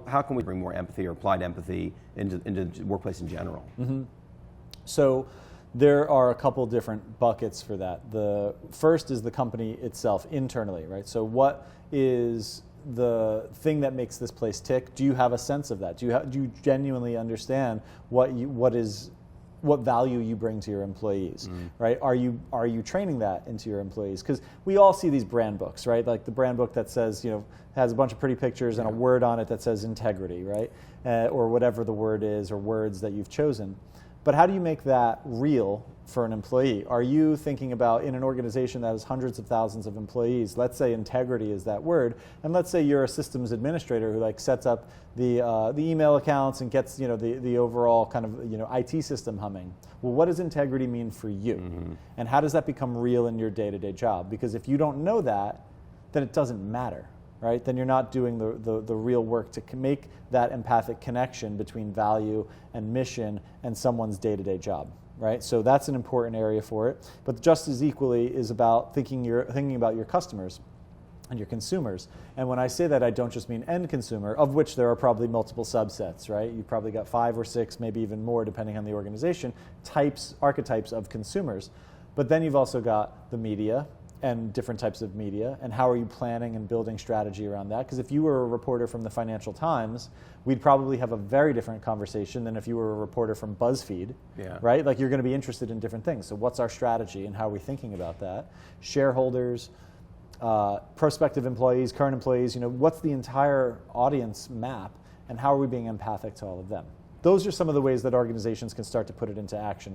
How can we bring more empathy or applied empathy into the workplace in general? Mm-hmm. So there are a couple different buckets for that. The first is the company itself internally, right? So what is the thing that makes this place tick? Do you have a sense of that? Do you genuinely understand what value you bring to your employees, right? Are you training that into your employees? Because we all see these brand books, right? Like the brand book that says, has a bunch of pretty pictures and a word on it that says integrity, right? Or whatever the word is, or words that you've chosen. But how do you make that real for an employee? Are you thinking about, in an organization that has hundreds of thousands of employees, let's say integrity is that word, and let's say you're a systems administrator who sets up the email accounts and gets the overall kind of IT system humming. Well, what does integrity mean for you? Mm-hmm. And how does that become real in your day-to-day job? Because if you don't know that, then it doesn't matter. Right? Then you're not doing the real work to make that empathic connection between value and mission and someone's day-to-day job. Right? So that's an important area for it. But just as equally is about thinking about your customers and your consumers. And when I say that, I don't just mean end consumer, of which there are probably multiple subsets, right? You've probably got 5 or 6, maybe even more, depending on the organization, archetypes of consumers. But then you've also got the media, and different types of media, and how are you planning and building strategy around that? Because if you were a reporter from the Financial Times, we'd probably have a very different conversation than if you were a reporter from BuzzFeed, right? Like, you're going to be interested in different things. So what's our strategy and how are we thinking about that? Shareholders, prospective employees, current employees, what's the entire audience map, and how are we being empathic to all of them? Those are some of the ways that organizations can start to put it into action.